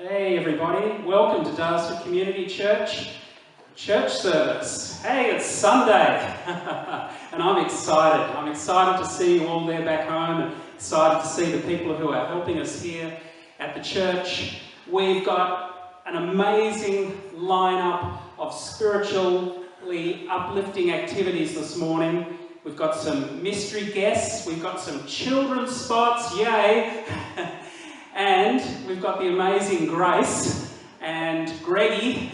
Hey everybody, welcome to Daylesford Community Church service. Hey, it's Sunday and I'm excited. I'm excited to see you all there back home and excited to see the people who are helping us here at the church. We've got an amazing lineup of spiritually uplifting activities this morning. We've got some mystery guests, we've got some children's spots, yay! And we've got the amazing Grace and Greggy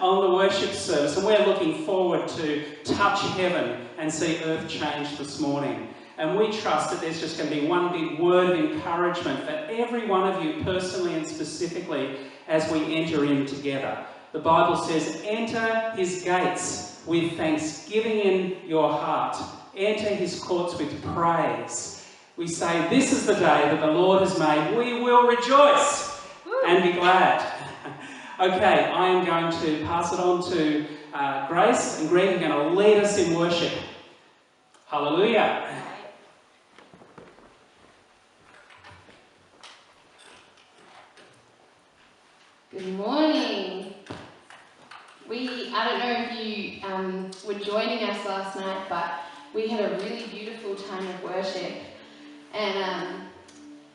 on the worship service. And we're looking forward to touch heaven and see earth change this morning. And we trust that there's just going to be one big word of encouragement for every one of you personally and specifically as we enter in together. The Bible says, enter his gates with thanksgiving in your heart. Enter his courts with praise. We say, this is the day that the Lord has made. We will rejoice and be glad. Okay, I am going to pass it on to Grace, and Greg are going to lead us in worship. Hallelujah. Good morning. I don't know if you were joining us last night, but we had a really beautiful time of worship. And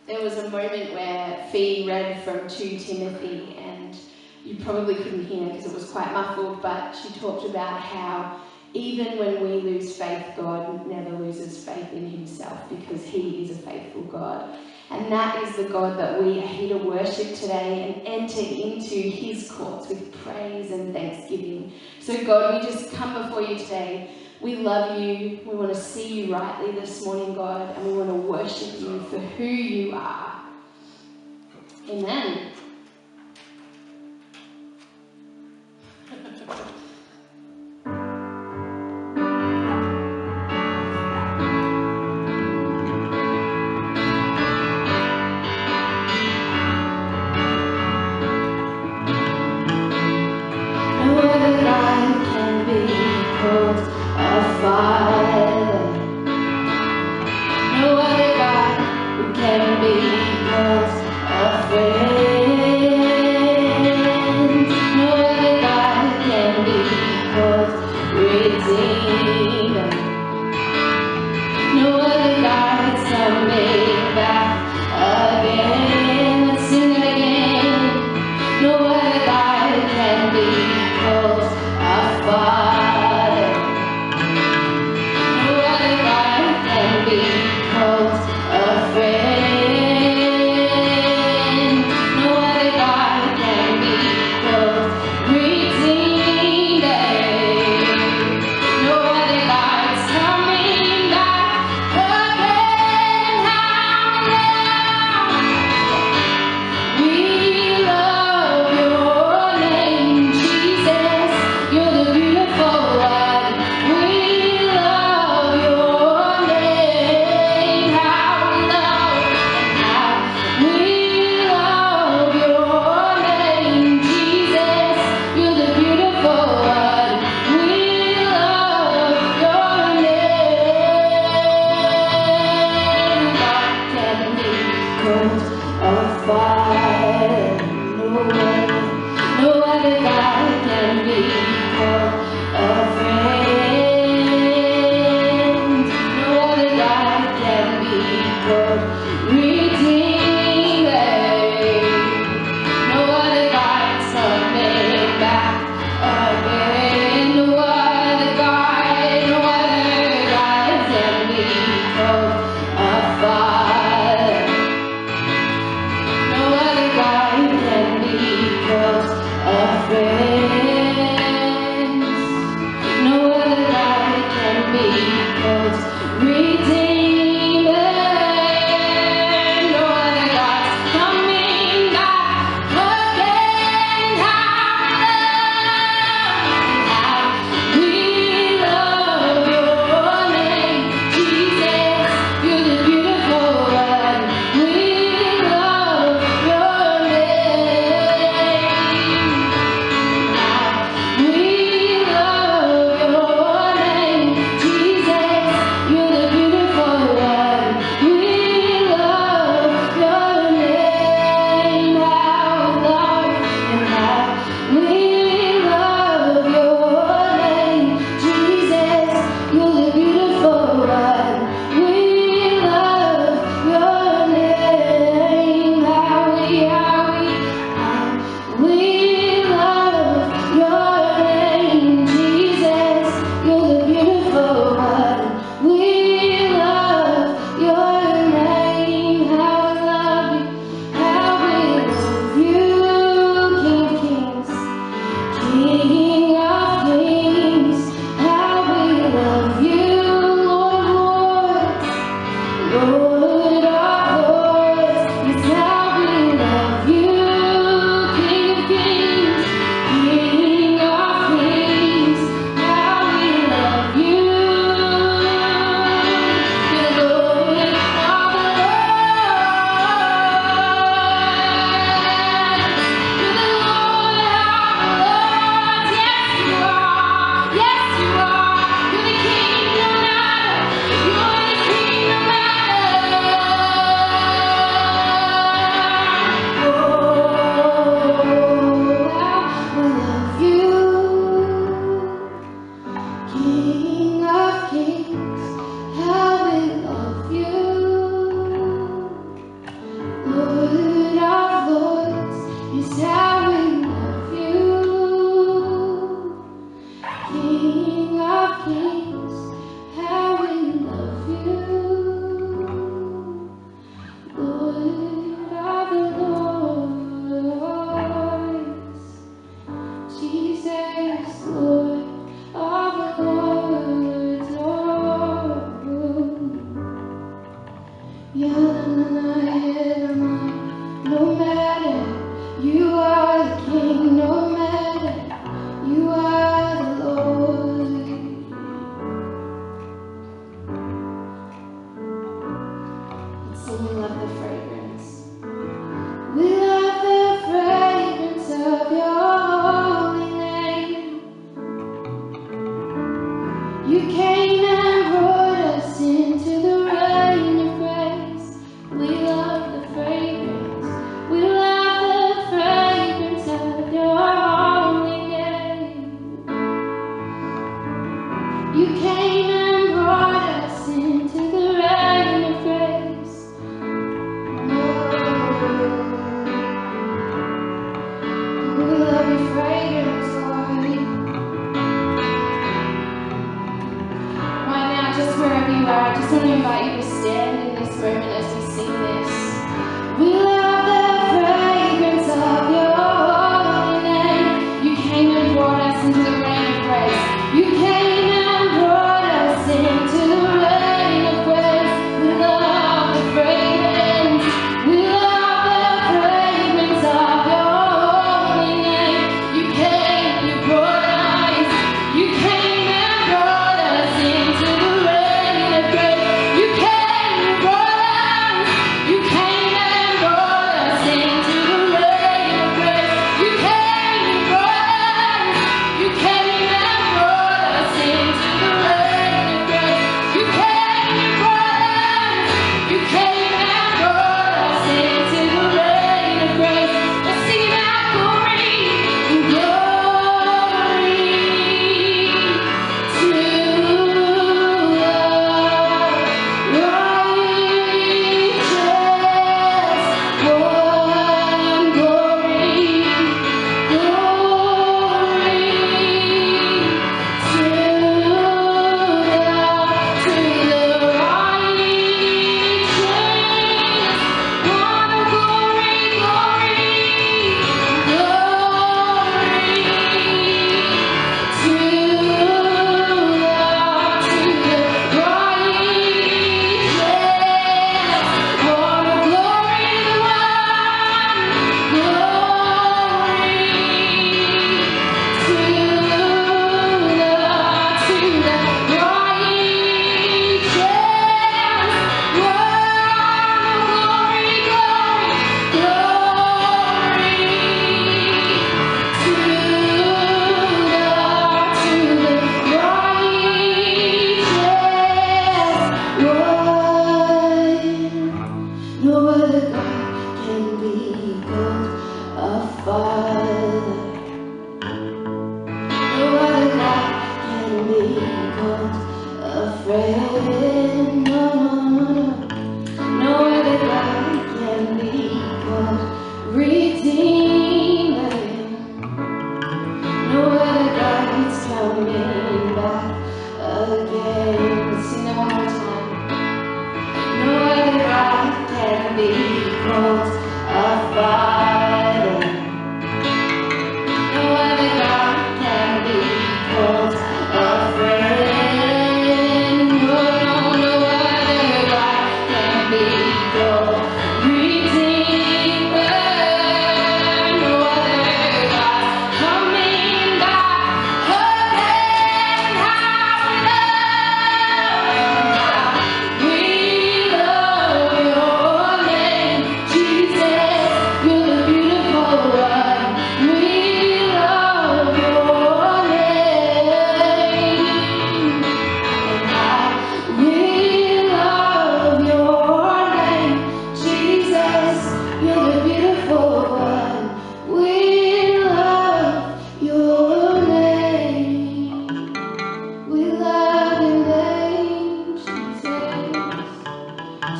there was a moment where Fee read from 2 Timothy, and you probably couldn't hear because it was quite muffled, but she talked about how even when we lose faith, God never loses faith in himself because he is a faithful God. And that is the God that we are here to worship today and enter into his courts with praise and thanksgiving. So God, we just come before you today. We love you. We want to see you rightly this morning, God, and we want to worship you for who you are. Amen. No other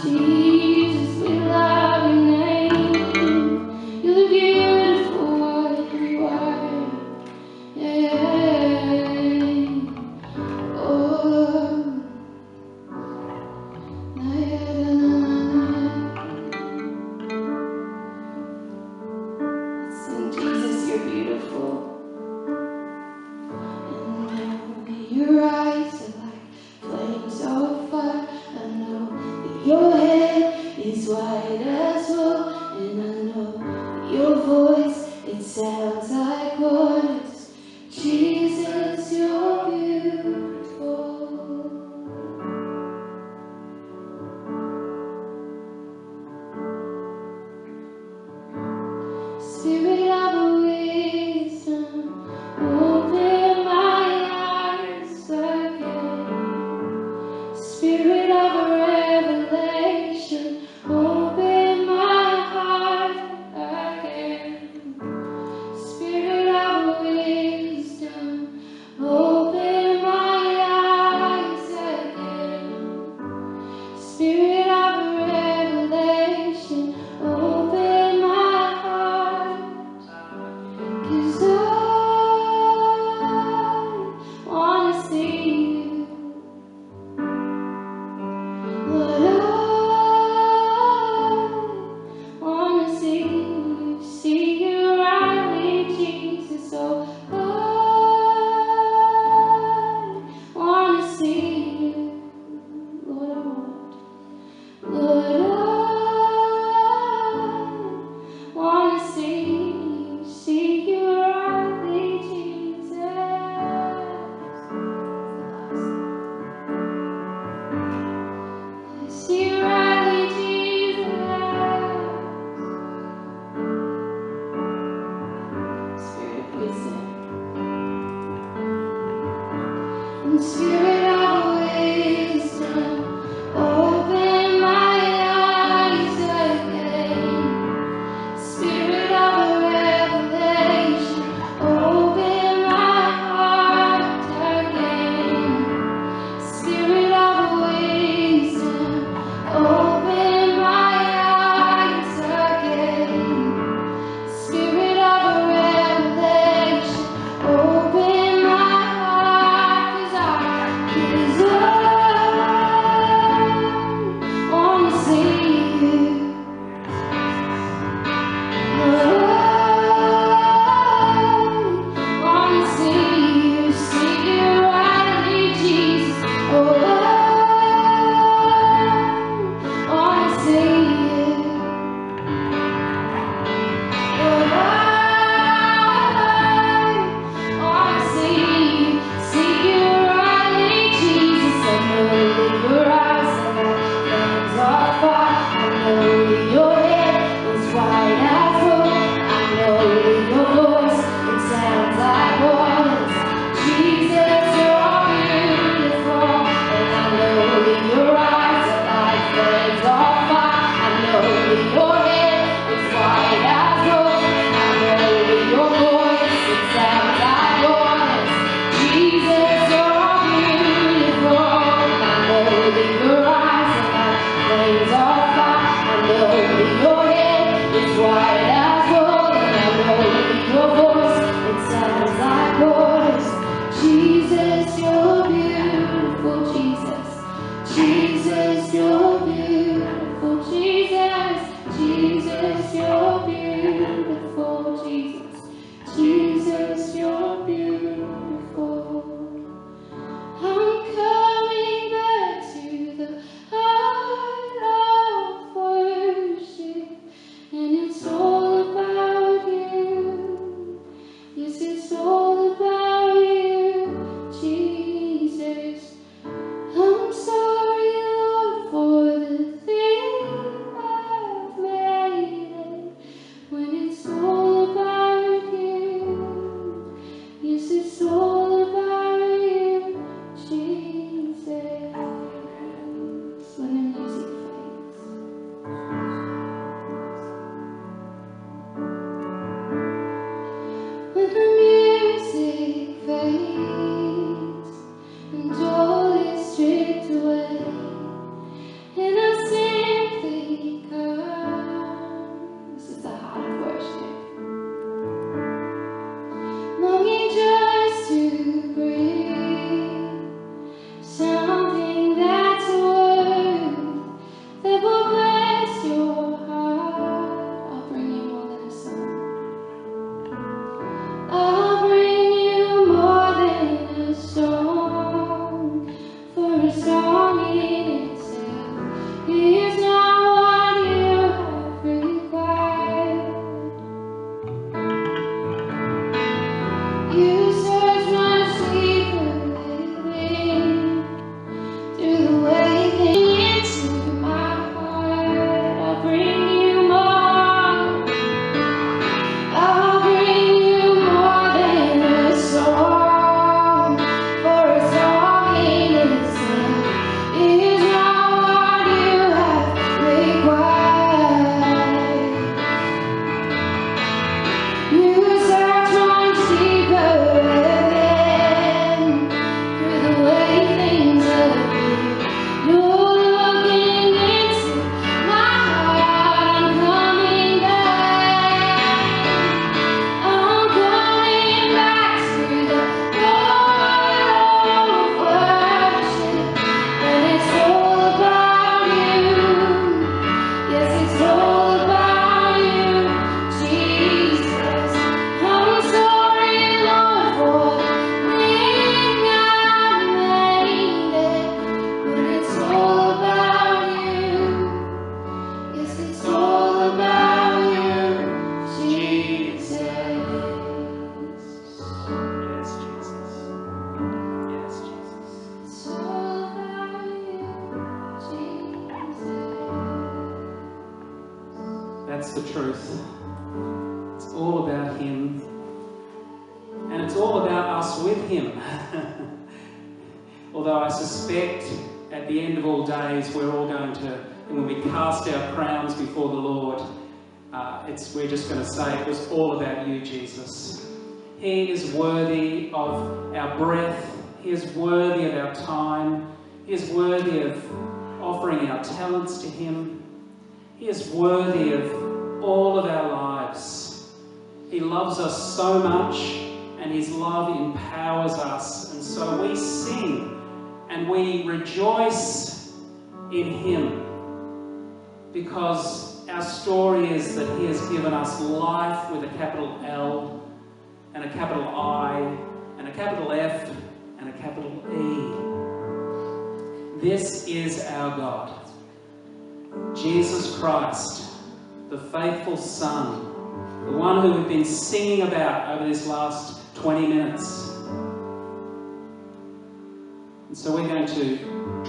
Jesus, we love your name. You're beautiful, what you are. Yeah. Oh. Sing, Jesus, you're beautiful. And your eyes are like flames of fire. I know that your hair is white as wool. And I know that your voice, it sounds like waters. Jesus, you're beautiful. Spirit of wisdom, open my eyes again. Spirit of revelation, open my heart again. Spirit of wisdom, open my eyes again. Spirit of revelation, open my heart. 'Cause I wanna see you, Lord. I wanna see you rightly, Jesus. Oh, I wanna see you, Lord. That's the truth. It's all about Him. And it's all about us with Him. Although I suspect at the end of all days we're all going to, and when we cast our crowns before the Lord, we're just going to say it was all about you, Jesus. He is worthy of our breath. He is worthy of our time. He is worthy of offering our talents to Him. He is worthy of all of our lives. He loves us so much, and His love empowers us. And so we sing and we rejoice in Him, because our story is that He has given us life with a capital L and a capital I and a capital F and a capital E. This is our God, Jesus Christ, the faithful Son, the one who we've been singing about over this last 20 minutes. And so we're going to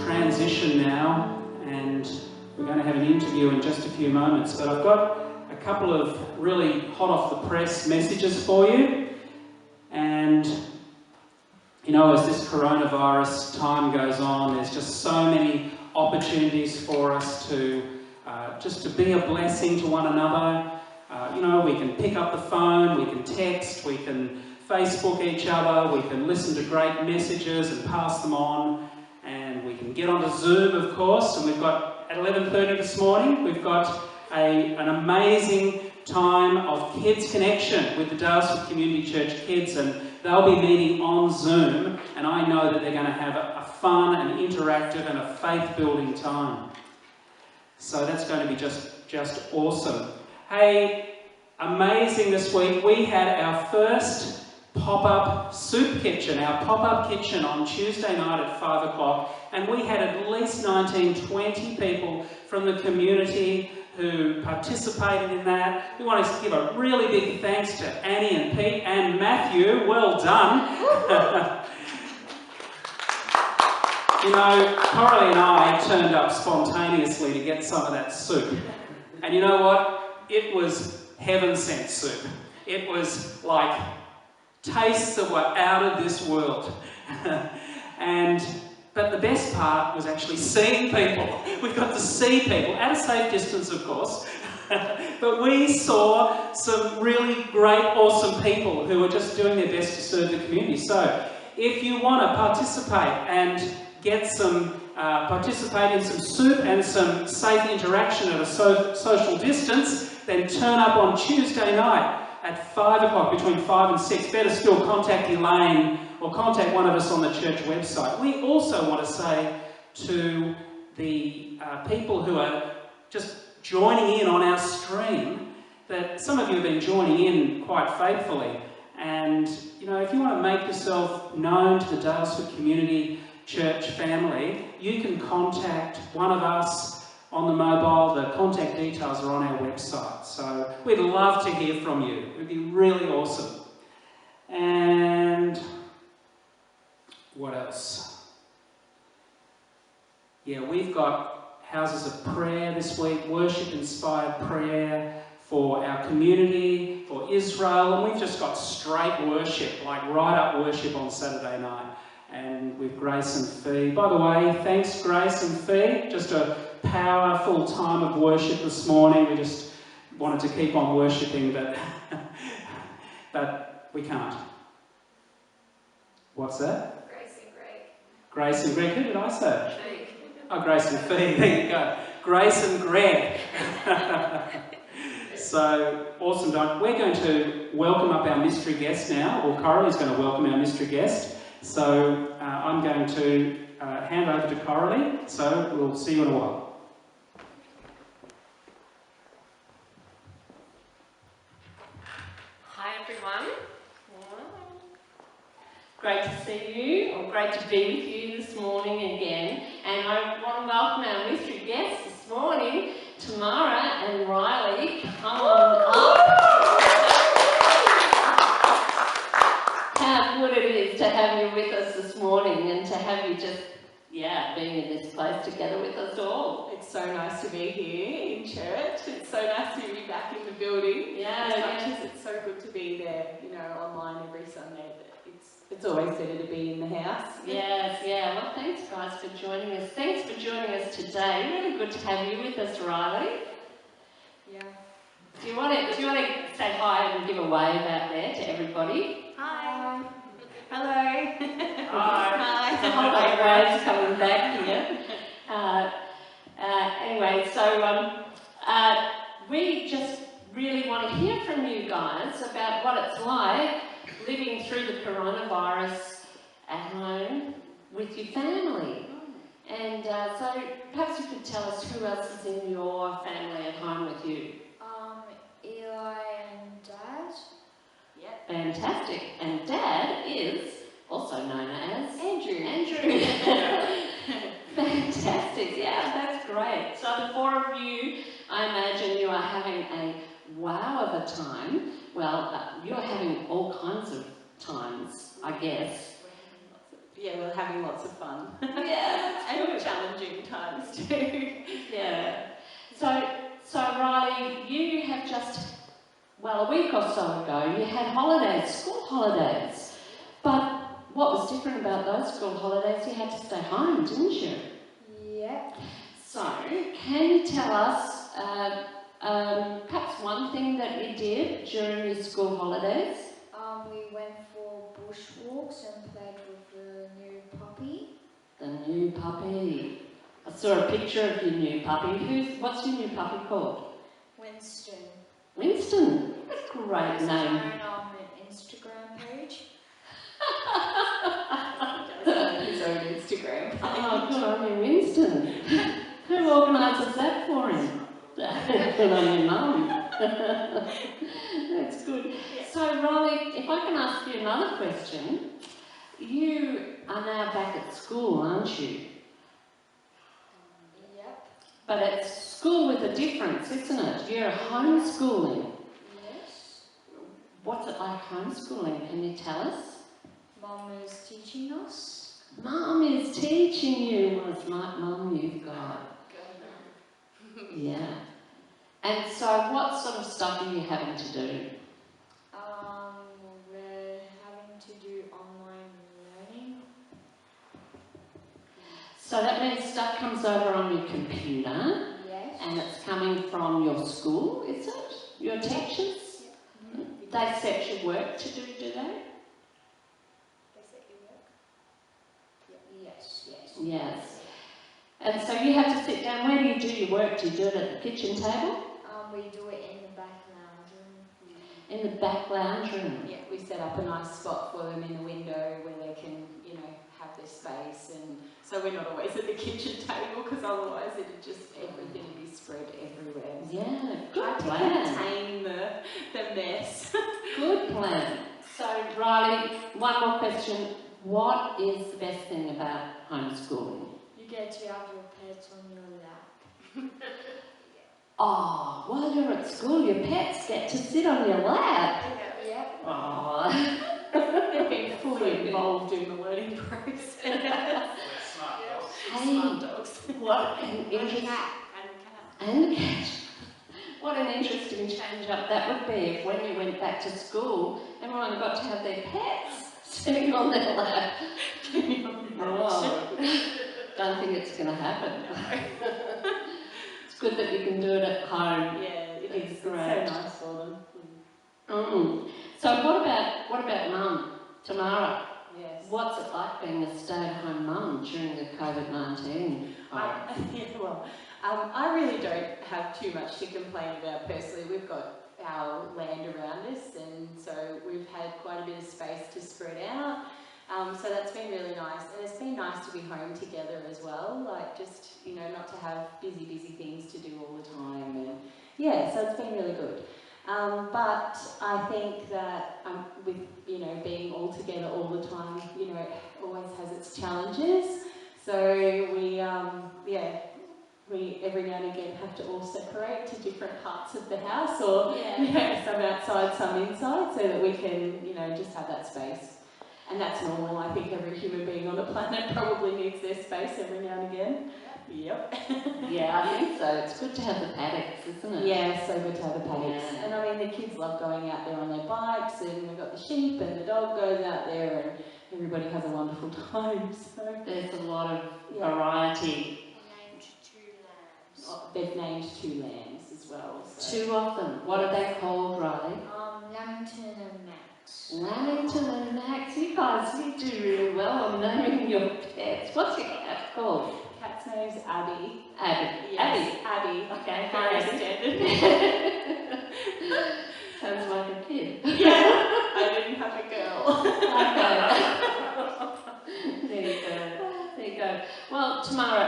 transition now, and we're going to have an interview in just a few moments. But I've got a couple of really hot off the press messages for you. And you know, as this coronavirus time goes on, there's just so many opportunities for us to just to be a blessing to one another. You know, we can pick up the phone, we can text, we can Facebook each other, we can listen to great messages and pass them on, and we can get onto Zoom, of course. And we've got, at 11:30 this morning, we've got an amazing time of Kids Connection with the Daylesford Community Church kids, and they'll be meeting on Zoom, and I know that they're going to have a fun and interactive and a faith-building time. So that's going to be just awesome. Hey, amazing this week. We had our first pop-up soup kitchen, our pop-up kitchen on Tuesday night at 5 o'clock, and we had at least 19, 20 people from the community who participated in that. We want to give a really big thanks to Annie and Pete and Matthew. Well done. You know, Coralie and I turned up spontaneously to get some of that soup. And you know what? It was heaven-sent soup. It was like tastes that were out of this world. But the best part was actually seeing people. We got to see people, at a safe distance, of course. But we saw some really great, awesome people who were just doing their best to serve the community. So if you want to participate and get some, participate in some soup and some safe interaction at a social distance, then turn up on Tuesday night at 5 o'clock, between 5 and 6. Better still, contact Elaine or contact one of us on the church website. We also want to say to the people who are just joining in on our stream that some of you have been joining in quite faithfully. And, you know, if you want to make yourself known to the Daylesford Community Church family, you can contact one of us on the mobile. The contact details are on our website. So we'd love to hear from you. It would be really awesome. And what else? Yeah, we've got houses of prayer this week, worship-inspired prayer for our community, for Israel, and we've just got straight worship, like right up worship on Saturday night, and with Grace and Fee. By the way, thanks Grace and Fee, just a powerful time of worship this morning. We just wanted to keep on worshipping, but we can't. What's that? Grace and Greg. Grace and Greg. Who did I say? Greg. Oh, Grace and Fee. There you go. Grace and Greg. So, awesome, Don. We're going to welcome up our mystery guest now, or Coralie's going to welcome our mystery guest. So, I'm going to hand over to Coralie. So, we'll see you in a while. Hi everyone. Great to see you, or great to be with you this morning again. And I want to welcome our mystery guests this morning, Tamara and Riley. Come on up. How good it is to have you with us this morning and to have you just, being in this place together with us all. It's so nice to be here in church. It's so nice to be back in the building. Yeah, as much as it's so good to be there, you know, online every Sunday. It's always better to be in the house. Yes, yeah. Well, thanks guys for joining us. Thanks for joining us today. Really good to have you with us, Riley. Yeah. Do you want to say hi and give a wave out there to everybody? Hi. Hello. Hi. Hi. There's a whole lot of waves coming back here. Anyway, so we just really want to hear from you guys about what it's like living through the coronavirus at home with your family. And so perhaps you could tell us who else is in your family at home with you. Eli and Dad. Yep. Fantastic. And Dad is also known as Andrew. Andrew. Fantastic. Yeah, that's great. So the four of you, I imagine you are having a wow of a time. Well, you're having all kinds of times, I guess. Yeah, we're having lots of fun. Yeah, and challenging times too. Yeah. So Riley, you have just, well, a week or so ago, you had holidays, school holidays. But what was different about those school holidays? You had to stay home, didn't you? Yep. So, can you tell us perhaps one thing that you did during your school holidays? We went for bushwalks and played with the new puppy. The new puppy. I saw a picture of your new puppy. What's your new puppy called? Winston. Winston. That's a great His name. own Instagram page. His own Instagram. Oh, good on you, Winston. Who organises that for him? Good on your mum. That's good. So, Riley, if I can ask you another question. You are now back at school, aren't you? Yep. But it's school with a difference, isn't it? You're homeschooling. Yes. What's it like homeschooling? Can you tell us? Mum is teaching us. Mum is teaching you. What a smart mum you've got. Yeah. And so what sort of stuff are you having to do? We're having to do online learning. So that means stuff comes over on your computer Yes. and it's coming from your school, is it? Your teachers? They set your work to do they? They set you work? Yes, yes. Yes. And so you have to sit down. Where do you do your work? Do you do it at the kitchen table? We do it in the back lounge room. In the back lounge room? Yeah, we set up a nice spot for them in the window where they can, you know, have their space, and so we're not always at the kitchen table because otherwise everything would be spread everywhere. Yeah, good Try to plan. contain the mess. Good plan. So, Riley, one more question. What is the best thing about homeschooling? You get to have your pets on your lap. Oh, while you're at school, your pets get to sit on your lap. Yep. Oh, They've been fully involved in the learning process. hey, Smart dogs. what an And interesting... cat. And a cat. What an interesting change-up that would be if when you went back to school, everyone got to have their pets sitting on their lap. Oh, don't think it's going to happen. It's good that you can do it at home. Yeah, it It's is. It's great. so nice for them. So what about Mum, Tamara? Yes. What's it like being a stay-at-home mum during the COVID-19? I really don't have too much to complain about personally. We've got our land around us, and so we've had quite a bit of space to spread out. So that's been really nice, and it's been nice to be home together as well. Like just, you know, not to have busy things to do all the time, and yeah, so it's been really good. But I think that with, you know, being all together all the time, you know, it always has its challenges. So we every now and again have to all separate to different parts of the house, or some outside, some inside, so that we can, you know, just have that space. And that's normal. I think every human being on the planet probably needs their space every now and again. Yep. Yeah, I think so. It's good to have the paddocks, isn't it? Yeah, so good to have the paddocks. Yeah. And I mean, the kids love going out there on their bikes, and we've got the sheep, and the dog goes out there, and everybody has a wonderful time. So There's a lot of variety. Named 2 lambs. they've named 2 lambs as well. So. 2 of them. What are they called, Riley? Lamington and Max. Lamington and Max. You guys, you do really well on naming your pets. What's your cat called? Cat's name's Abby. Abby. Yes, Abby. Okay, Very Abby. standard. Sounds like a kid. Yeah, I didn't have a girl. Okay. There you go. There you go. Well, Tamara,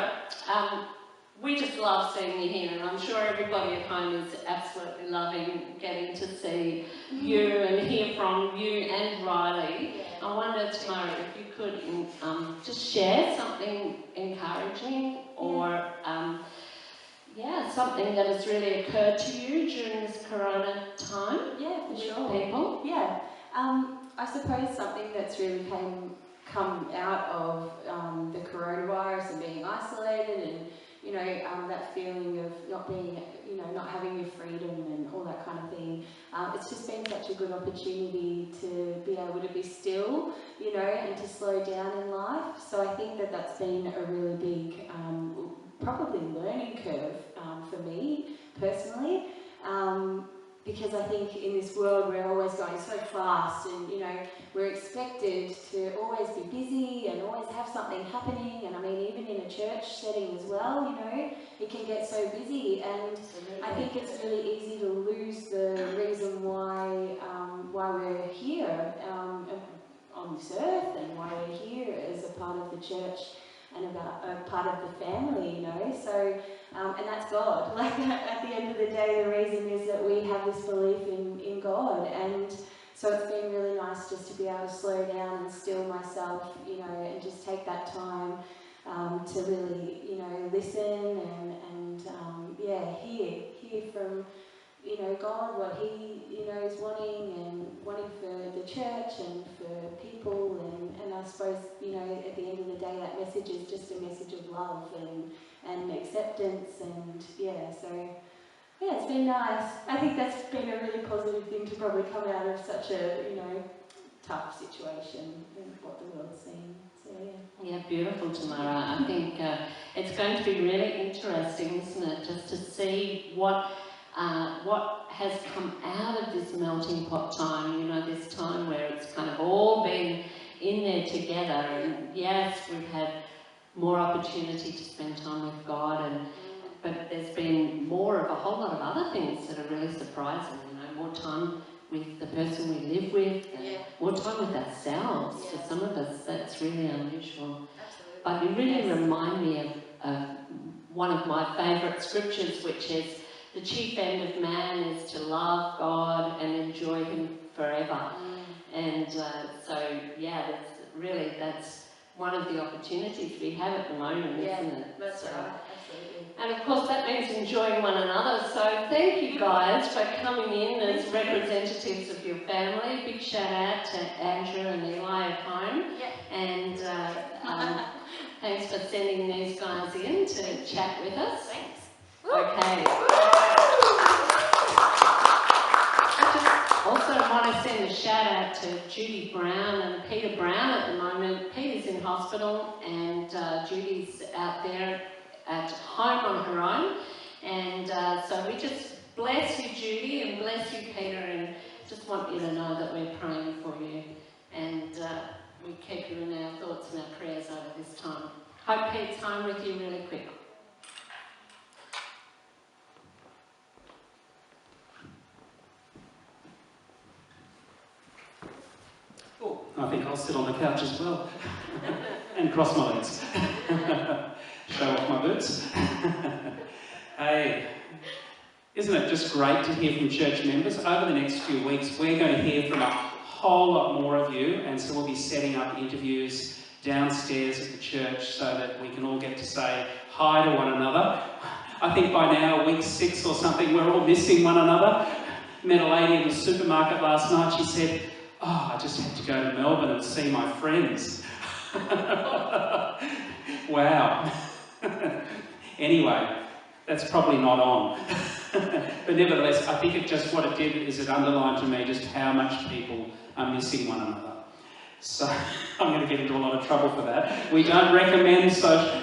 we just love seeing you here, and I'm sure everybody at home is absolutely loving getting to see you and hear from you and Riley. I wonder, Tamara, if you could just share something encouraging or something that has really occurred to you during this Corona time. Yeah, for with sure. People. Yeah, I suppose something that's really come out of the coronavirus and being isolated, and that feeling of not being, not having your freedom and all that kind of thing. It's just been such a good opportunity to be able to be still, and to slow down in life. So I think that that's been a really big, probably learning curve for me personally. Because I think in this world we're always going so fast, and we're expected to always be busy and always have something happening. And I mean, even in a church setting as well, it can get so busy, and I think it's really easy to lose the reason why we're here on this earth, and why we're here as a part of the church and about a part of the family, So, and that's God. Like, at the end of the day, the reason is that we have this belief in God, and so it's been really nice just to be able to slow down and still myself, and just take that time to really, listen and hear from, God, what He, is wanting for the church and for people, and I suppose, at the end of the day, that message is just a message of love and acceptance, and it's been nice. I think that's been a really positive thing to probably come out of such a, tough situation and what the world's seen. So, Yeah, beautiful, Tamara. I think it's going to be really interesting, isn't it, just to see what has come out of this melting pot time, this time where it's kind of all been in there together. And yes, we've had more opportunity to spend time with God, but there's been more of a whole lot of other things that are really surprising, more time with the person we live with, and more time with ourselves. For some of us, that's really unusual. Absolutely. But you really remind me of one of my favourite scriptures, which is, the chief end of man is to love God and enjoy Him forever. And that's one of the opportunities we have at the moment, isn't it? That's right, absolutely. And of course that means enjoying one another. So thank you guys for coming in as representatives of your family. Big shout out to Andrew and Eli at home. And thanks for sending these guys in to chat with us. Thanks. Okay. I just also want to send a shout out to Judy Brown and Peter Brown at the moment. Peter's in hospital, and Judy's out there at home on her own. And so we just bless you, Judy, and bless you, Peter, and just want you to know that we're praying for you. And we keep you in our thoughts and our prayers over this time. Hope Pete's home with you really quick. Oh, I think I'll sit on the couch as well and cross my legs. Show off my boots. Hey, isn't it just great to hear from church members? Over the next few weeks, we're going to hear from a whole lot more of you, and so we'll be setting up interviews downstairs at the church so that we can all get to say hi to one another. I think by now, week 6 or something, we're all missing one another. Met a lady in the supermarket last night. She said, "Oh, I just had to go to Melbourne and see my friends." Wow. Anyway, that's probably not on. But nevertheless, I think what it did is it underlined to me just how much people are missing one another. So I'm going to get into a lot of trouble for that. We don't recommend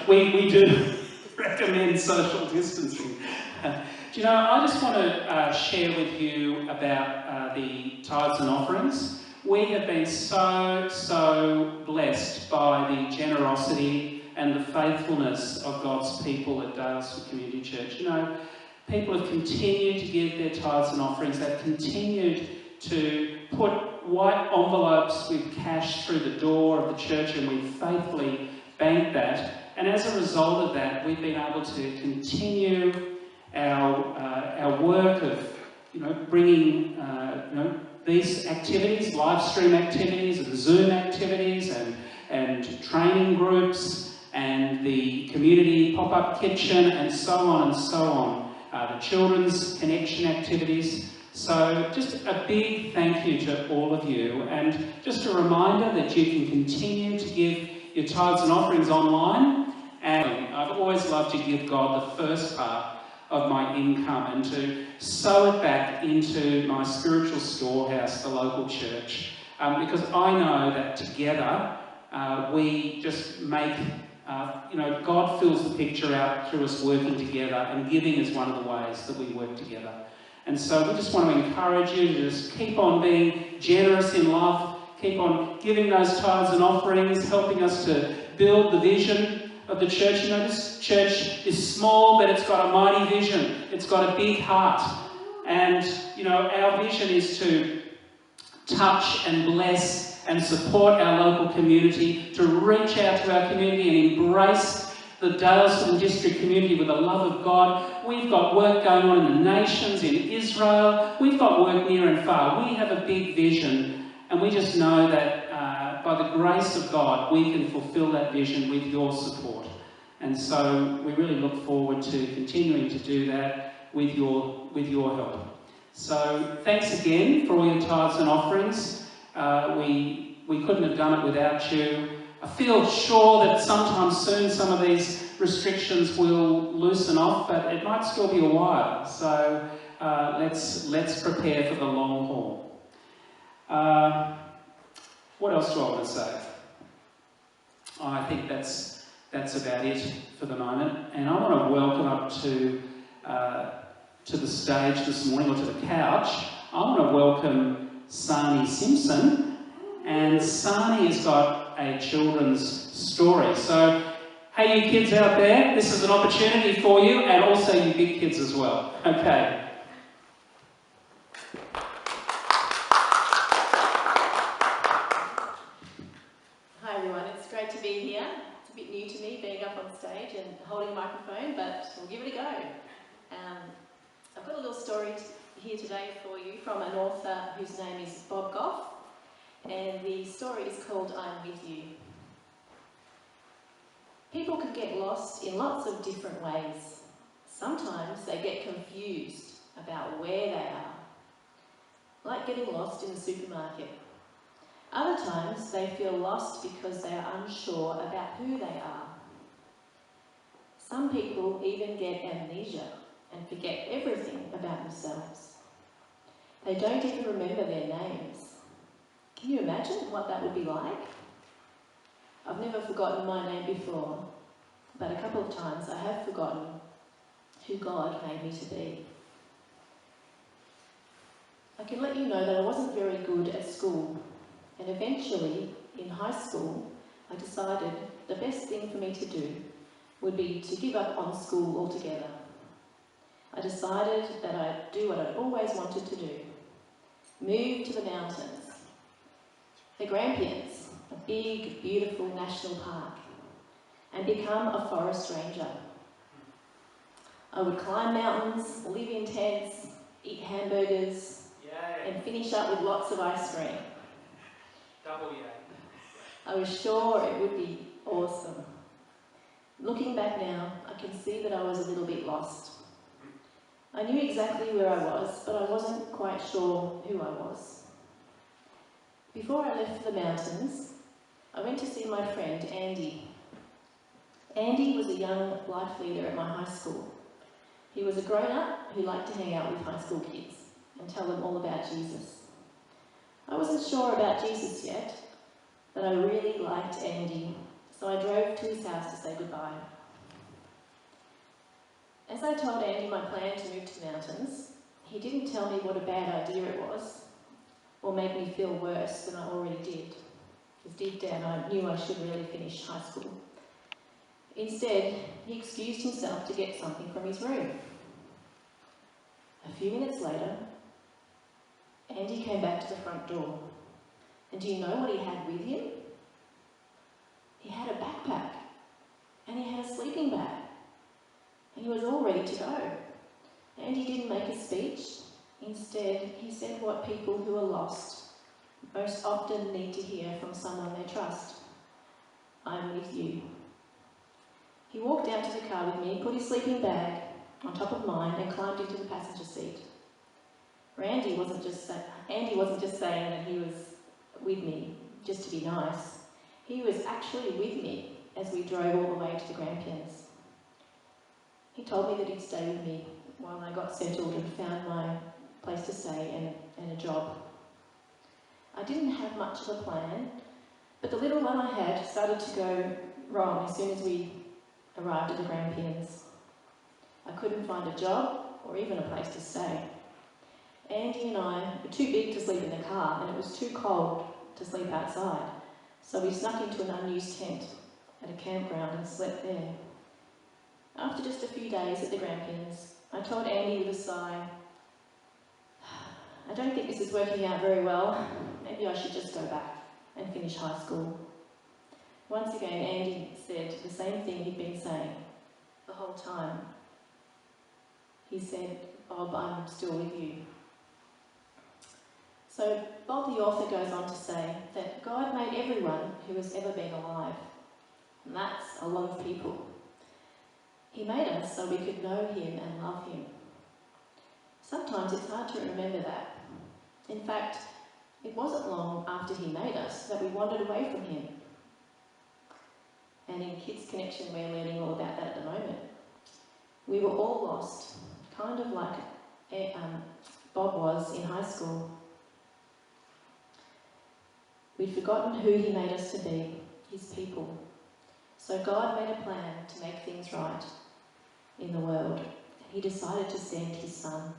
we do recommend social distancing. Do you know, I just want to share with you about the tithes and offerings. We have been so blessed by the generosity and the faithfulness of God's people at Daylesford Community Church. You know, people have continued to give their tithes and offerings. They've continued to put white envelopes with cash through the door of the church, and we've faithfully banked that. And as a result of that, we've been able to continue our work of, bringing, these activities, live stream activities and Zoom activities and training groups and the community pop-up kitchen and so on and so on. The children's connection activities. So just a big thank you to all of you, and just a reminder that you can continue to give your tithes and offerings online. And I've always loved to give God the first part of my income and to sow it back into my spiritual storehouse, the local church, because I know that together we just make, God fills the picture out through us working together, and giving is one of the ways that we work together. And so we just want to encourage you to just keep on being generous in love, keep on giving those tithes and offerings, helping us to build the vision of the church. You know, this church is small, but it's got a mighty vision. It's got a big heart. And, our vision is to touch and bless and support our local community, to reach out to our community and embrace the Daylesford District community with the love of God. We've got work going on in the nations, in Israel. We've got work near and far. We have a big vision, and we just know that by the grace of God, we can fulfil that vision with your support. And so we really look forward to continuing to do that with your help. So thanks again for all your tithes and offerings. We couldn't have done it without you. I feel sure that sometime soon some of these restrictions will loosen off, but it might still be a while. So let's prepare for the long haul. What else do I want to say? I think that's about it for the moment. And I want to welcome up to the stage this morning, or to the couch. I want to welcome Sani Simpson. And Sani has got a children's story. So, hey you kids out there, this is an opportunity for you, and also you big kids as well. Okay. Hi everyone, it's great to be here. It's a bit new to me being up on stage and holding a microphone, but we'll give it a go. I've got a little story here today for you from an author whose name is Bob Goff, and the story is called I'm With You. People can get lost in lots of different ways. Sometimes they get confused about where they are, like getting lost in the supermarket. Other times they feel lost because they are unsure about who they are. Some people even get amnesia and forget everything about themselves. They don't even remember their names. Can you imagine what that would be like? I've never forgotten my name before, but a couple of times I have forgotten who God made me to be. I can let you know that I wasn't very good at school, and eventually, in high school, I decided the best thing for me to do would be to give up on school altogether. I decided that I'd do what I'd always wanted to do. Move to the mountains. The Grampians, a big, beautiful national park, and become a forest ranger. I would climb mountains, live in tents, eat hamburgers, and finish up with lots of ice cream. Double yay. I was sure it would be awesome. Looking back now, I can see that I was a little bit lost. I knew exactly where I was, but I wasn't quite sure who I was. Before I left for the mountains, I went to see my friend Andy. Andy was a young life leader at my high school. He was a grown-up who liked to hang out with high school kids and tell them all about Jesus. I wasn't sure about Jesus yet, but I really liked Andy, so I drove to his house to say goodbye. As I told Andy my plan to move to the mountains, he didn't tell me what a bad idea it was, or make me feel worse than I already did, because deep down I knew I should really finish high school. Instead, he excused himself to get something from his room. A few minutes later, Andy came back to the front door. And do you know what he had with him? He had a backpack, and he had a sleeping bag, and he was all ready to go. Andy didn't make a speech. Instead, he said what people who are lost most often need to hear from someone they trust. I'm with you. He walked out to the car with me, put his sleeping bag on top of mine, and climbed into the passenger seat. Andy wasn't just saying that he was with me just to be nice. He was actually with me as we drove all the way to the Grampians. He told me that he'd stay with me while I got settled and found my place to stay and a job. I didn't have much of a plan, but the little one I had started to go wrong as soon as we arrived at the Grampians. I couldn't find a job or even a place to stay. Andy and I were too big to sleep in the car, and it was too cold to sleep outside, so we snuck into an unused tent at a campground and slept there. After just a few days at the Grampians, I told Andy with a sigh, I don't think this is working out very well. Maybe I should just go back and finish high school. Once again, Andy said the same thing he'd been saying the whole time. He said, Bob, I'm still with you. So Bob the author goes on to say that God made everyone who has ever been alive. And that's a lot of people. He made us so we could know him and love him. Sometimes it's hard to remember that. In fact, it wasn't long after he made us that we wandered away from him. And in Kids Connection, we're learning all about that at the moment. We were all lost, kind of like Bob was in high school. We'd forgotten who he made us to be, his people. So God made a plan to make things right in the world. He decided to send his son,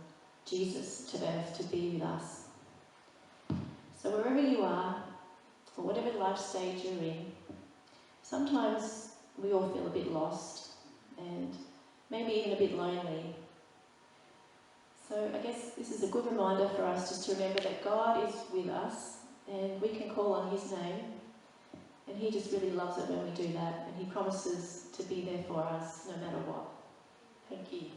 Jesus, to earth to be with us. So wherever you are, or whatever life stage you're in, sometimes we all feel a bit lost and maybe even a bit lonely. So I guess this is a good reminder for us just to remember that God is with us and we can call on his name, and he just really loves it when we do that, and he promises to be there for us no matter what. Thank you.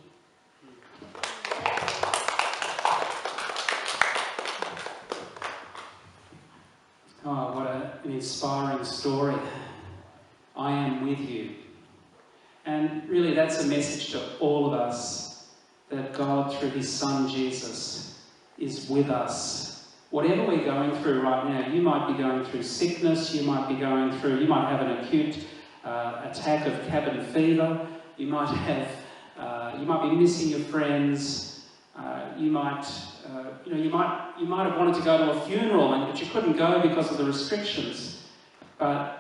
Oh, what an inspiring story. I am with you. And really that's a message to all of us, that God through his son Jesus is with us. Whatever we're going through right now, you might be going through sickness, you might have an acute attack of cabin fever, you might be missing your friends, you might have wanted to go to a funeral, but you couldn't go because of the restrictions. But,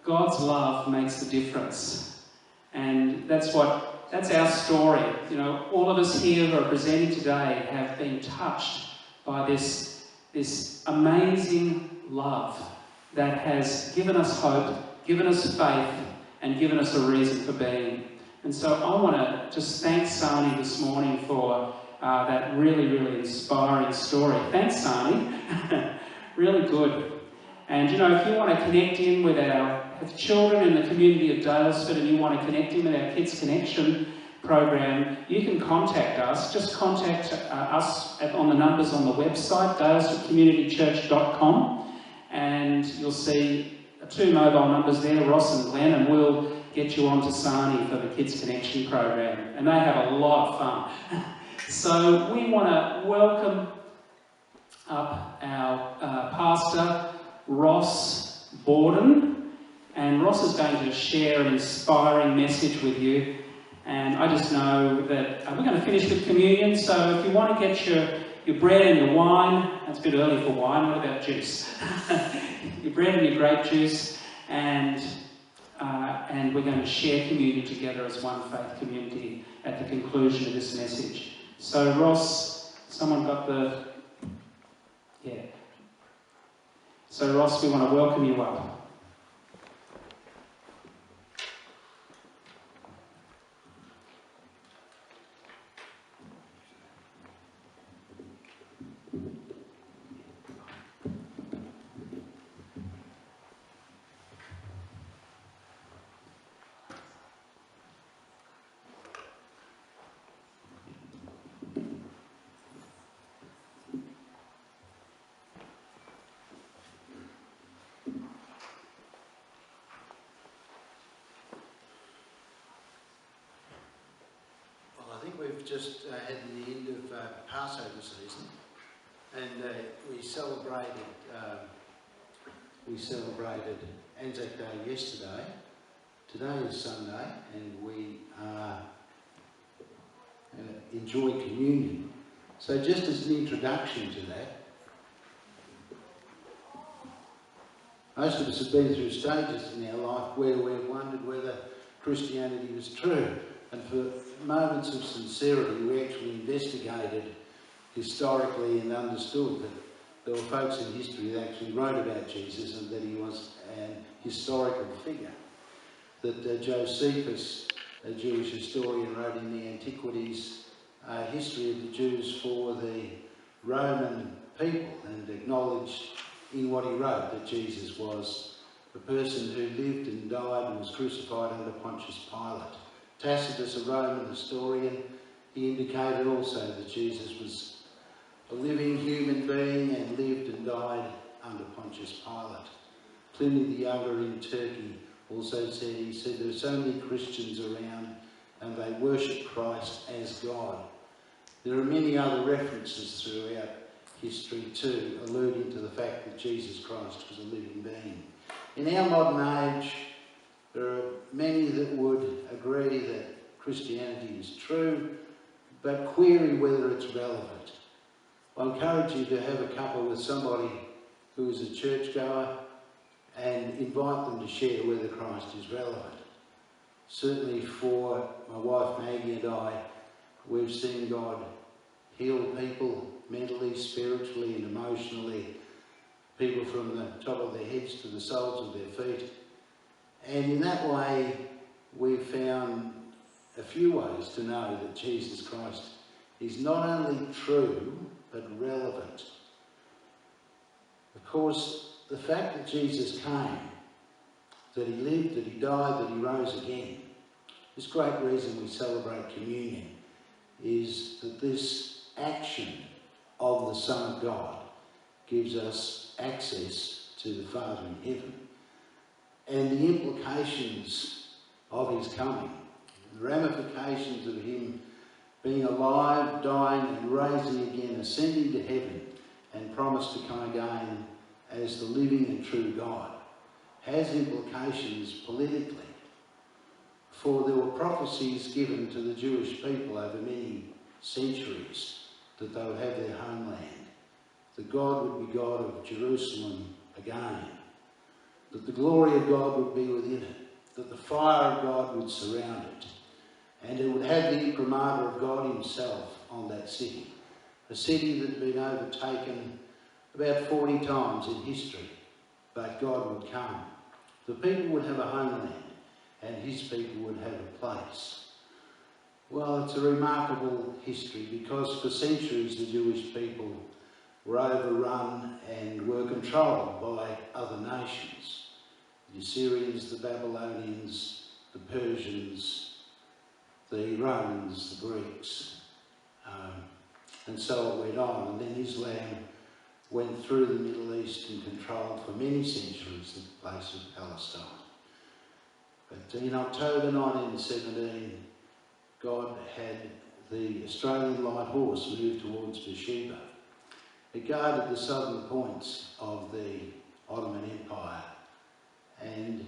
God's love makes the difference. And that's our story. All of us here who are presenting today have been touched by this amazing love that has given us hope, given us faith, and given us a reason for being. And so I want to just thank Sani this morning for that really, really inspiring story. Thanks, Sani. Really good. And if you want to connect in with our children in the community of Daylesford, and you want to connect in with our Kids Connection program, you can contact us. Just contact us on the numbers on the website, daylesfordcommunitychurch.com, and you'll see 2 mobile numbers there, Ross and Glenn, and we'll get you on to Sani for the Kids Connection program. And they have a lot of fun. So we want to welcome up our pastor, Ross Borden, and Ross is going to share an inspiring message with you. And I just know that we're going to finish with communion, so if you want to get your bread and your wine, that's a bit early for wine, what about juice? Your bread and your grape juice, and we're going to share communion together as one faith community at the conclusion of this message. So Ross, someone got the... Yeah. So Ross, we want to welcome you up. I think we've just had the end of Passover season, and we celebrated Anzac Day yesterday. Today is Sunday, and we enjoy communion. So just as an introduction to that, most of us have been through stages in our life where we've wondered whether Christianity was true. And for moments of sincerity, we actually investigated historically and understood that there were folks in history that actually wrote about Jesus and that he was an historical figure. That Josephus, a Jewish historian, wrote in the Antiquities a history of the Jews for the Roman people, and acknowledged in what he wrote that Jesus was the person who lived and died and was crucified under Pontius Pilate. Tacitus, a Roman historian, he indicated also that Jesus was a living human being and lived and died under Pontius Pilate. Pliny the Younger in Turkey also said, he said, there are so many Christians around and they worship Christ as God. There are many other references throughout history too, alluding to the fact that Jesus Christ was a living being. In our modern age, there are many that would agree that Christianity is true, but query whether it's relevant. I encourage you to have a cuppa with somebody who is a churchgoer and invite them to share whether Christ is relevant. Certainly for my wife Maggie and I, we've seen God heal people mentally, spiritually and emotionally, people from the top of their heads to the soles of their feet. And in that way, we've found a few ways to know that Jesus Christ is not only true, but relevant. Of course, the fact that Jesus came, that he lived, that he died, that he rose again, this great reason we celebrate communion is that this action of the Son of God gives us access to the Father in heaven. And the implications of his coming, the ramifications of him being alive, dying and rising again, ascending to heaven and promised to come again as the living and true God, has implications politically. For there were prophecies given to the Jewish people over many centuries that they would have their homeland, that God would be God of Jerusalem again, that the glory of God would be within it, that the fire of God would surround it, and it would have the imprimatur of God himself on that city, a city that had been overtaken about 40 times in history, but God would come. The people would have a homeland, and his people would have a place. Well, it's a remarkable history because for centuries the Jewish people were overrun and were controlled by other nations. The Assyrians, the Babylonians, the Persians, the Romans, the Greeks, and so it went on. And then Islam went through the Middle East and controlled for many centuries the place of Palestine. But in October 1917, God had the Australian Light Horse move towards Beersheba. It guarded the southern points of the Ottoman Empire, and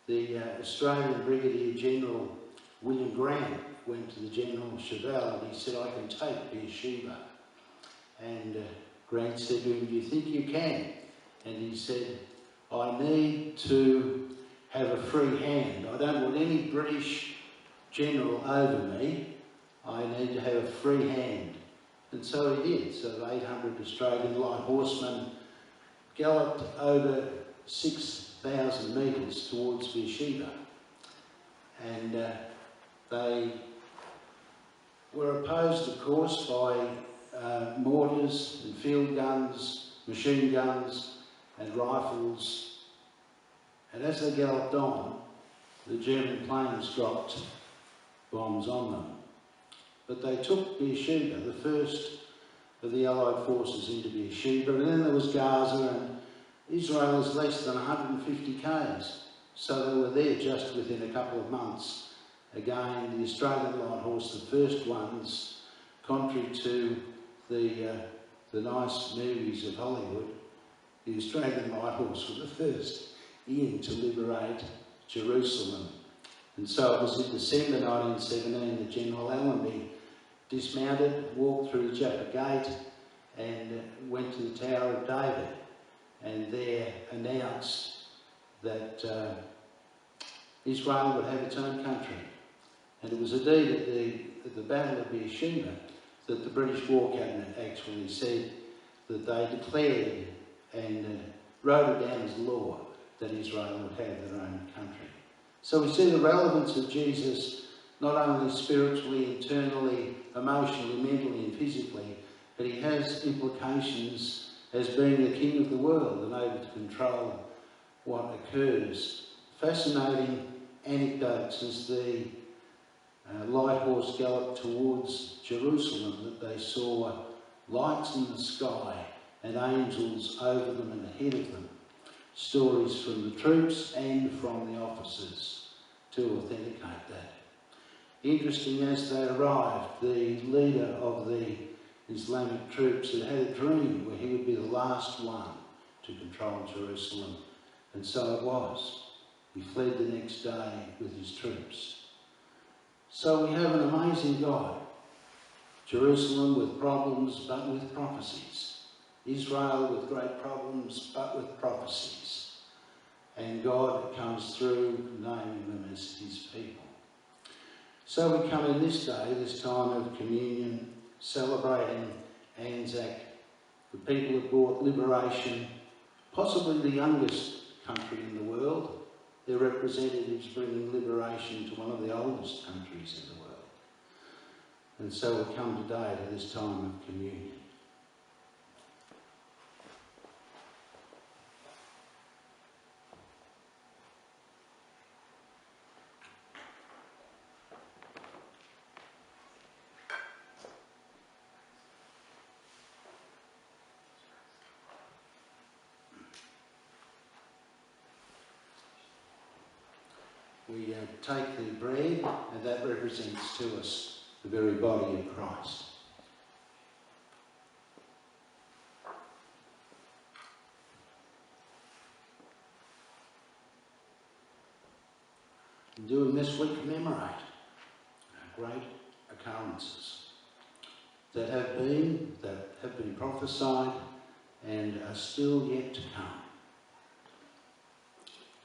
the Australian Brigadier General William Grant went to the General Chauvel and he said, I can take Beersheba. And Grant said to him, do you think you can? And he said, I need to have a free hand. I don't want any British general over me. I need to have a free hand. And so he did. So the 800 Australian light horsemen galloped over 6,000 metres towards Beersheba. And they were opposed, of course, by mortars and field guns, machine guns and rifles. And as they galloped on, the German planes dropped bombs on them. But they took Beersheba, the first of the Allied forces, into Beersheba, and then there was Gaza, and Israel is less than 150 k's, so they were there just within a couple of months. Again, the Australian light horse, the first ones, contrary to the nice movies of Hollywood, the Australian light horse were the first in to liberate Jerusalem. And so it was in December 1917 that General Allenby dismounted, walked through the Jaffa Gate and went to the Tower of David, and there announced that Israel would have its own country. And it was indeed at the Battle of Beersheba that the British War Cabinet actually said that they declared and wrote it down as law that Israel would have their own country. So we see the relevance of Jesus not only spiritually, internally, emotionally, mentally and physically, but he has implications as being the King of the world and able to control what occurs. Fascinating anecdotes as the light horse galloped towards Jerusalem, that they saw lights in the sky and angels over them and ahead of them. Stories from the troops and from the officers to authenticate that. Interesting, as they arrived, the leader of the Islamic troops had had a dream where he would be the last one to control Jerusalem, and so it was. He fled the next day with his troops. So we have an amazing God. Jerusalem with problems but with prophecies. Israel with great problems but with prophecies. And God comes through naming them as his people. So we come in this day, this time of communion, celebrating Anzac. The people have brought liberation, possibly the youngest country in the world. Their representatives bringing liberation to one of the oldest countries in the world. And so we come today to this time of communion. We take the bread, and that represents to us the very body of Christ. In doing this, we commemorate great occurrences that have been prophesied and are still yet to come.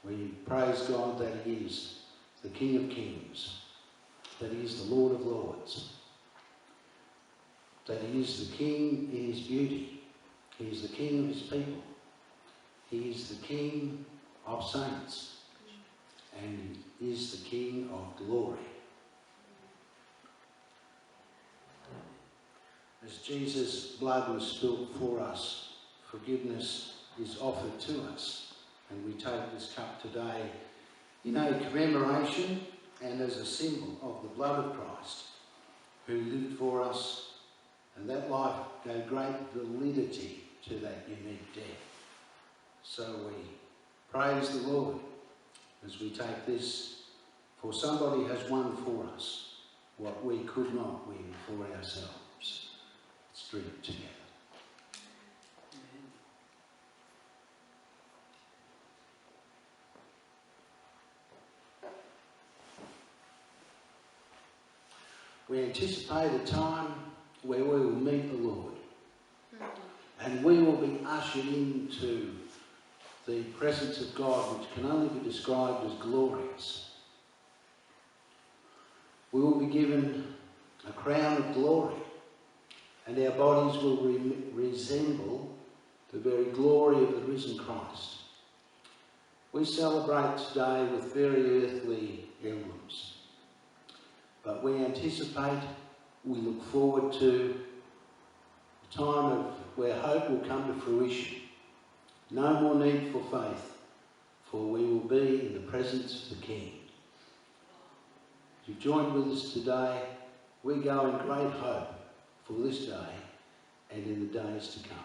We praise God that he is the King of Kings, that he is the Lord of Lords, that he is the King in his beauty, he is the King of his people, he is the King of saints, and he is the King of glory. As Jesus' blood was spilled for us, forgiveness is offered to us. And we take this cup today in a commemoration and as a symbol of the blood of Christ, who lived for us, and that life gave great validity to that unique death. So we praise the Lord as we take this, for somebody has won for us what we could not win for ourselves. Let's drink it together. We anticipate a time where we will meet the Lord, and we will be ushered into the presence of God, which can only be described as glorious. We will be given a crown of glory, and our bodies will resemble the very glory of the risen Christ. We celebrate today with very earthly emblems, but we anticipate, we look forward to a time of where hope will come to fruition. No more need for faith, for we will be in the presence of the King. If you've joined with us today, we go in great hope for this day and in the days to come.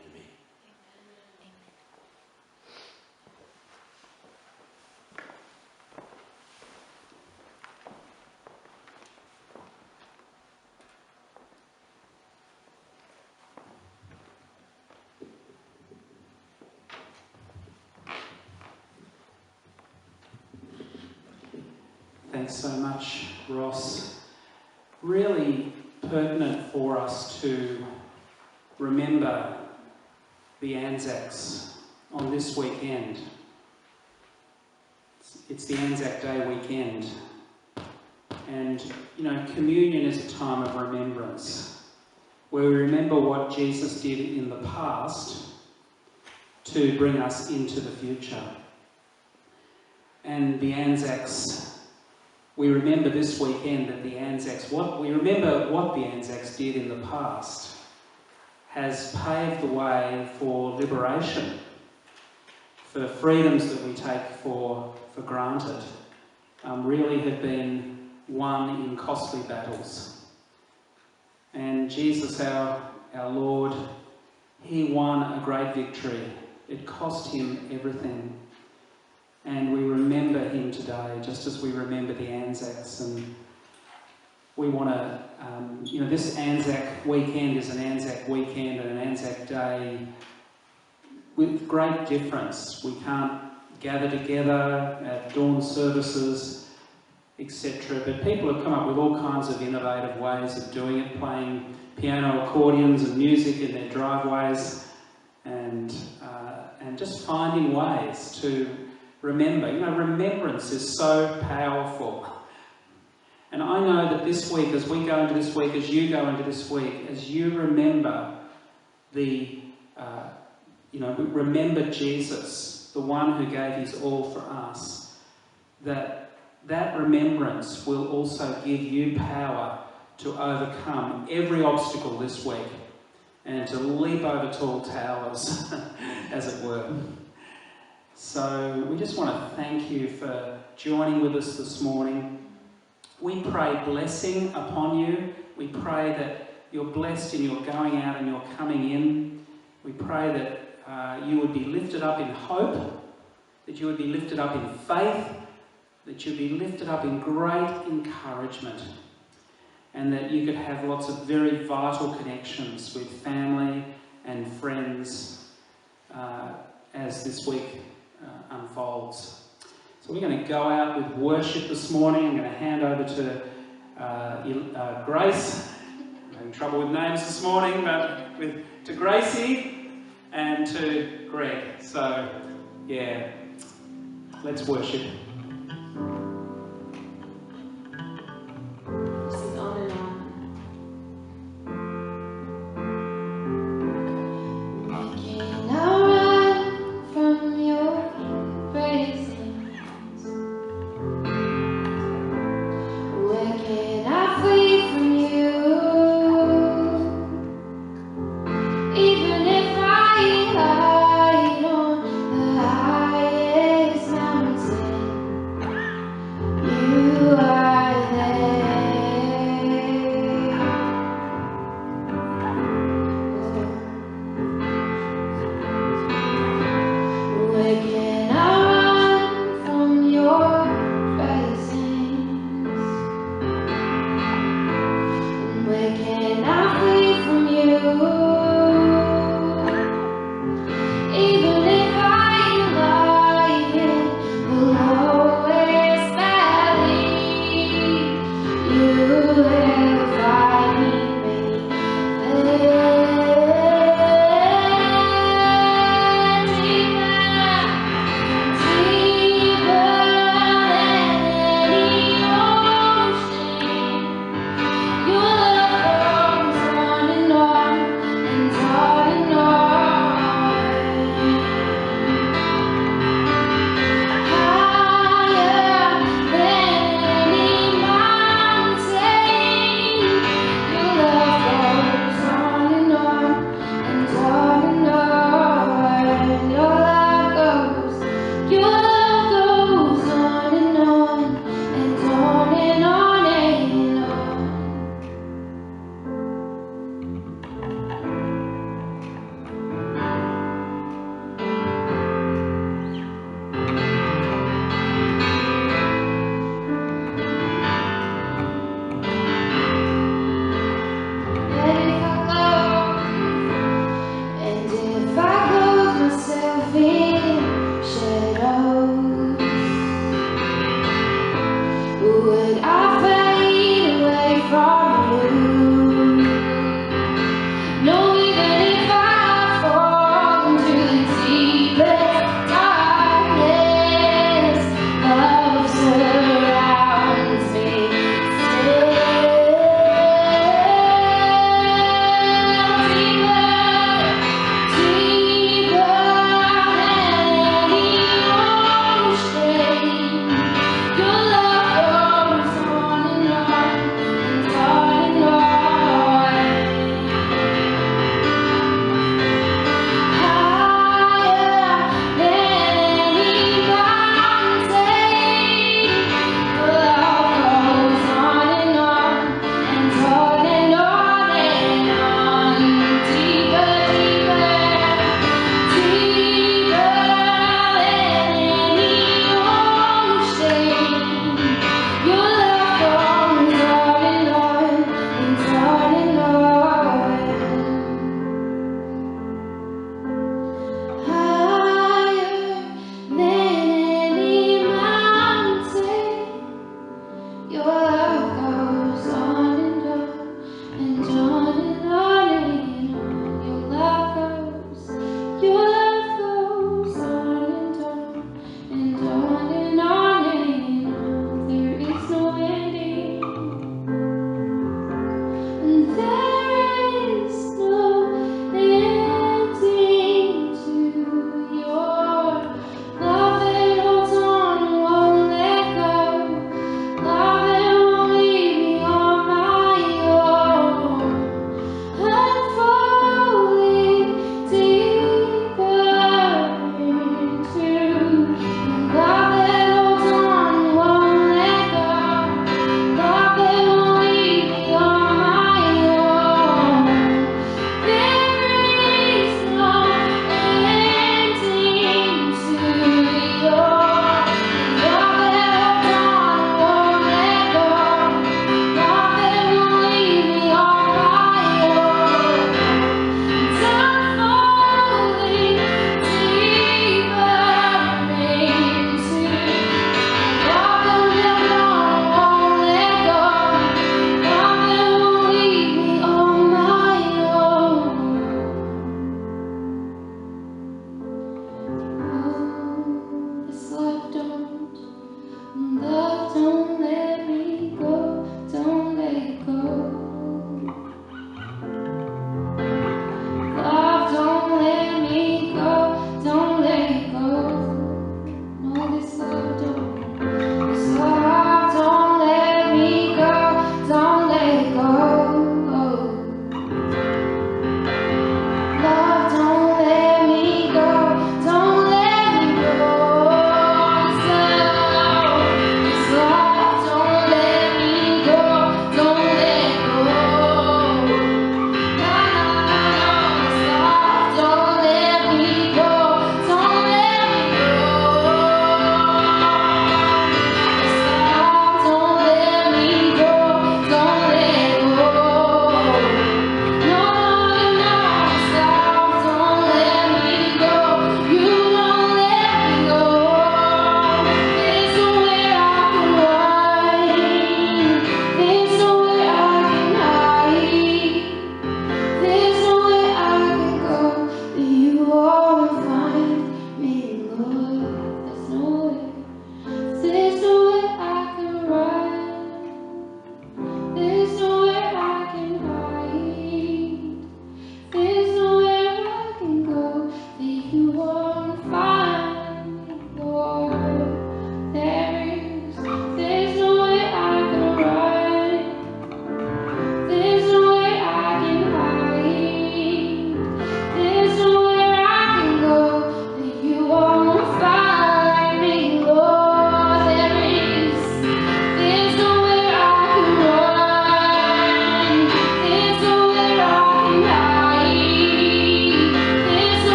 Amen. Thanks so much, Ross. Really pertinent for us to remember the Anzacs on this weekend. It's the Anzac Day weekend. And, you know, communion is a time of remembrance, where we remember what Jesus did in the past to bring us into the future. And the Anzacs, we remember this weekend that the Anzacs, we remember what the Anzacs did in the past has paved the way for liberation, for freedoms that we take for granted, really have been won in costly battles. And Jesus, our Lord, he won a great victory. It cost him everything. And we remember him today, just as we remember the Anzacs. And we want to, this Anzac weekend is an Anzac weekend and an Anzac Day with great difference. We can't gather together at dawn services, etc. But people have come up with all kinds of innovative ways of doing it, playing piano accordions and music in their driveways, and just finding ways to remember. You know, remembrance is so powerful. And I know that this week, as we go into this week, as you go into this week, as you remember remember Jesus, the one who gave his all for us, that remembrance will also give you power to overcome every obstacle this week and to leap over tall towers, as it were. So we just want to thank you for joining with us this morning. We pray blessing upon you. We pray that you're blessed in your going out and your coming in. We pray that you would be lifted up in hope, that you would be lifted up in faith, that you'd be lifted up in great encouragement, and that you could have lots of very vital connections with family and friends as this week unfolds. So we're going to go out with worship this morning. I'm going to hand over to Grace. I'm having trouble with names this morning, but to Gracie and to Greg. So, yeah, let's worship. Sing on and on. Making a run from your presence. Where can I flee from you? Even if I hide on the highest mountain, you are there. Where can I run from your presence? Where can I flee from you? Even if I lie in the lowest valley,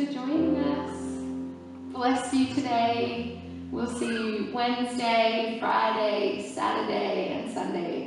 for joining us. Bless you today. We'll see you Wednesday, Friday, Saturday, and Sunday.